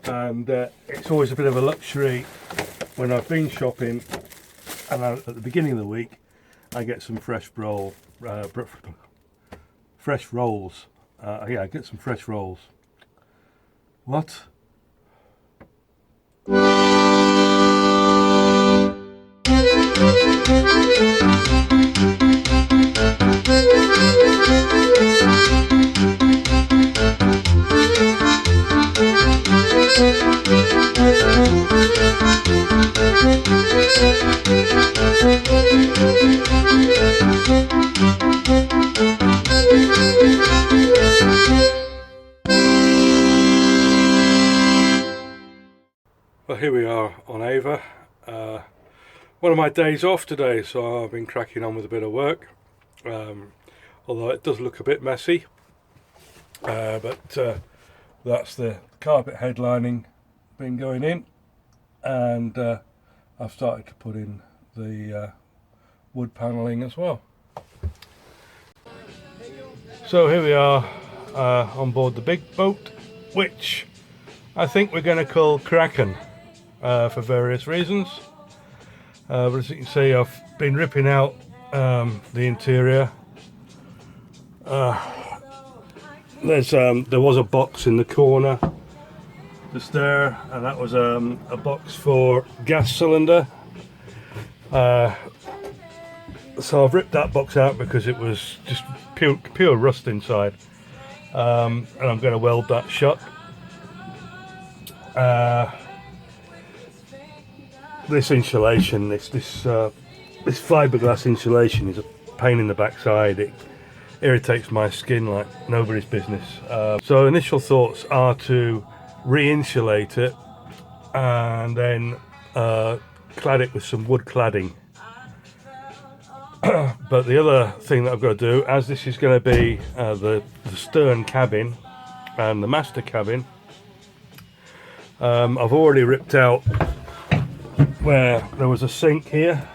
And it's always a bit of a luxury when I've been shopping and at the beginning of the week I get some fresh rolls. Yeah, I get some fresh rolls. What? Well, here we are on Ava. One of my days off today, so I've been cracking on with a bit of work. Although it does look a bit messy, but that's the carpet headlining been going in, and I've started to put in the wood panelling as well. So here we are on board the big boat, which I think we're going to call Kraken for various reasons. But as you can see, I've been ripping out the interior. There was a box in the corner just there, and that was a box for gas cylinder. So I've ripped that box out because it was just pure rust inside, and I'm going to weld that shut. This insulation, this fiberglass insulation is a pain in the backside. It irritates my skin like nobody's business. So initial thoughts are to re-insulate it and then clad it with some wood cladding. But the other thing that I've got to do, as this is going to be the stern cabin and the master cabin, I've already ripped out where there was a sink here,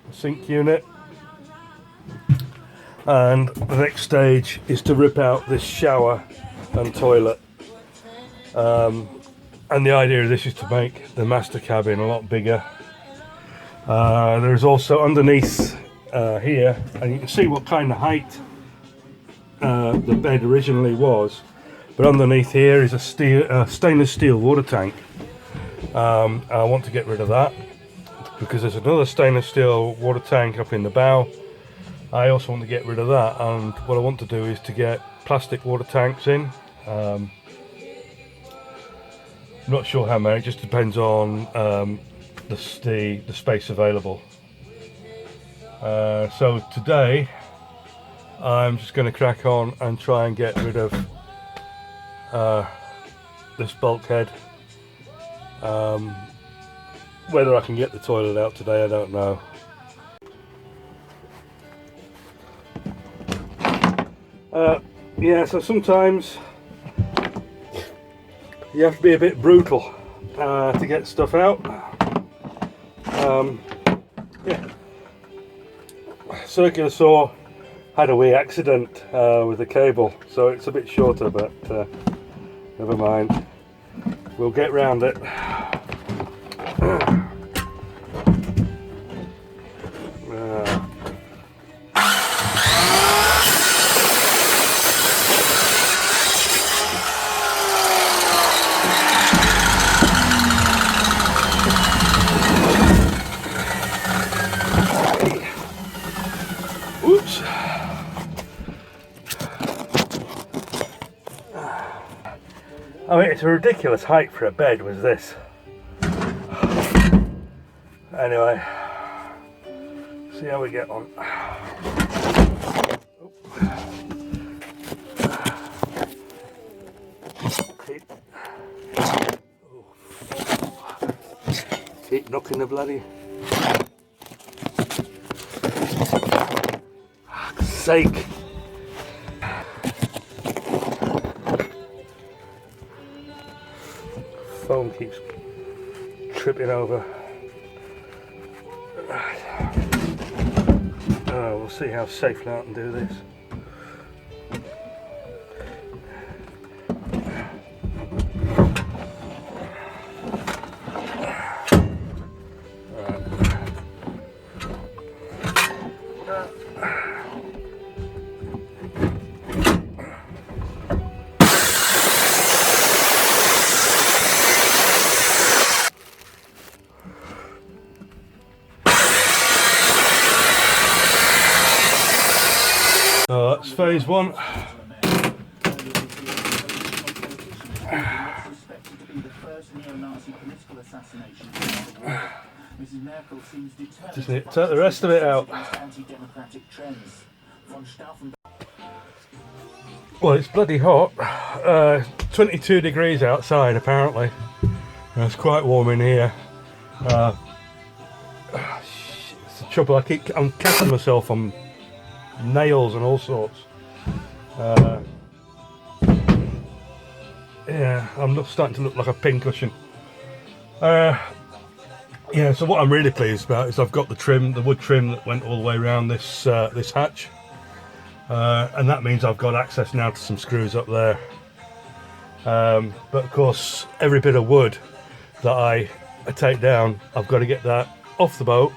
a sink unit, and the next stage is to rip out this shower and toilet. And the idea of this is to make the master cabin a lot bigger. There's also underneath here, and you can see what kind of height the bed originally was, but underneath here is a stainless steel water tank. I want to get rid of that because there's another stainless steel water tank up in the bow. I also want to get rid of that, and what I want to do is to get plastic water tanks in. I'm not sure how many, it just depends on the space available. So today I'm just going to crack on and try and get rid of this bulkhead. Whether I can get the toilet out today, I don't know. Yeah, so sometimes you have to be a bit brutal to get stuff out. Yeah. Circular saw had a wee accident with the cable, so it's a bit shorter, but never mind. We'll get round it. Oops. I mean, it's a ridiculous height for a bed, was this. Anyway, see how we get on. Keep knocking the bloody... Fuck's sake. Phone keeps tripping over. We'll see how safely I can do this. phase one. Just need to take the rest of it out. Well, it's bloody hot. 22 degrees outside apparently. It's quite warm in here. It's the trouble. I'm catching myself on nails and all sorts. Yeah, I'm starting to look like a pincushion. Yeah, so what I'm really pleased about is I've got the wood trim that went all the way around this this hatch, and that means I've got access now to some screws up there. But of course, every bit of wood that I take down, I've got to get that off the boat,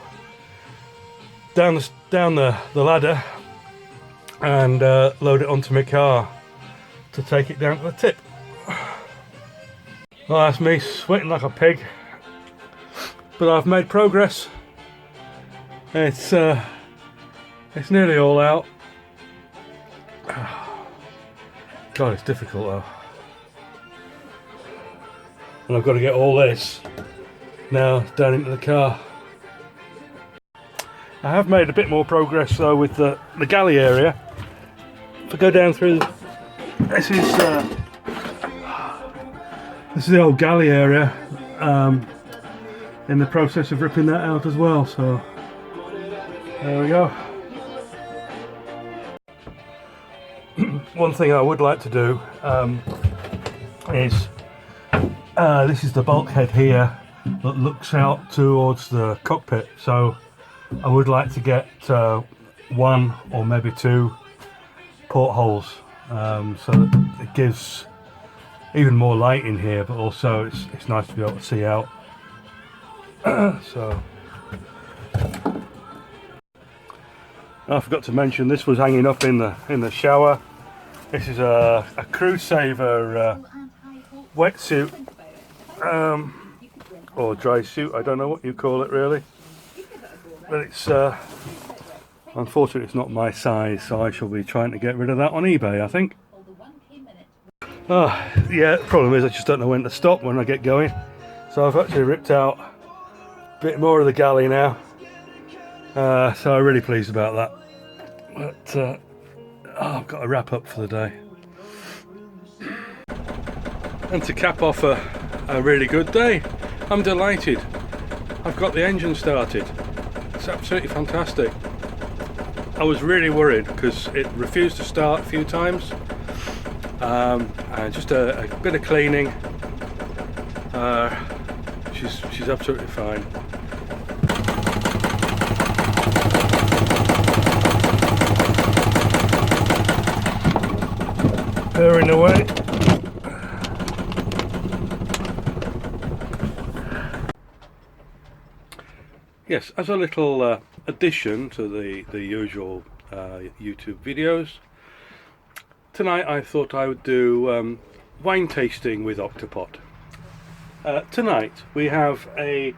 down the ladder, and load it onto my car to take it down to the tip. Well, that's me sweating like a pig, but I've made progress. It's nearly all out. God, it's difficult though. And I've got to get all this now down into the car. I have made a bit more progress though with the galley area. If I go down through, this is the old galley area. In the process of ripping that out as well, so there we go. One thing I would like to do is this is the bulkhead here that looks out towards the cockpit, so I would like to get one or maybe two portholes, so that it gives even more light in here, but also it's nice to be able to see out. So I forgot to mention this was hanging up in the shower. This is a crew saver wetsuit, or dry suit, I don't know what you call it really, but it's unfortunately it's not my size, so I shall be trying to get rid of that on eBay, I think. Oh yeah, the problem is I just don't know when to stop when I get going, so I've actually ripped out a bit more of the galley now, so I'm really pleased about that. But I've got to wrap up for the day. And to cap off a really good day, I'm delighted. I've got the engine started. It's absolutely fantastic. I was really worried because it refused to start a few times. And just a bit of cleaning. She's absolutely fine. Purring away. Yes, as a little addition to the usual YouTube videos, tonight I thought I would do wine tasting with Octopot. Tonight we have a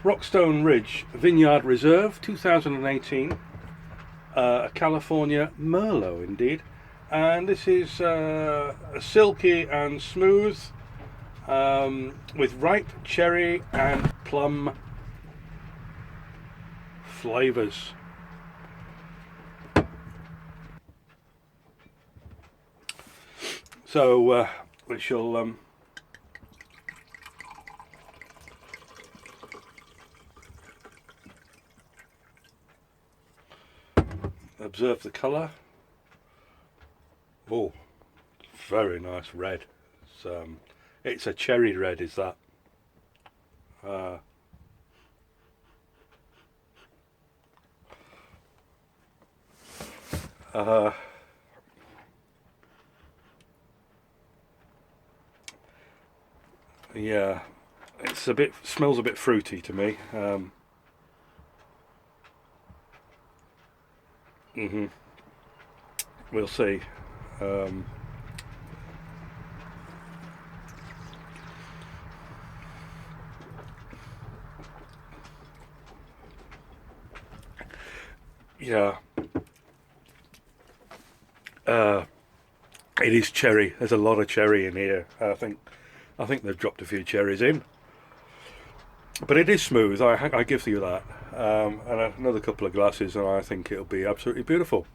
Rockstone Ridge Vineyard Reserve 2018, a California Merlot indeed, and this is silky and smooth with ripe cherry and plum flavours. So we shall observe the colour. Oh, very nice red. It's a cherry red, is that? Yeah, it's smells a bit fruity to me. We'll see. Yeah. It is cherry. There's a lot of cherry in here. I think they've dropped a few cherries in, but it is smooth. I give you that. And another couple of glasses, and I think it'll be absolutely beautiful.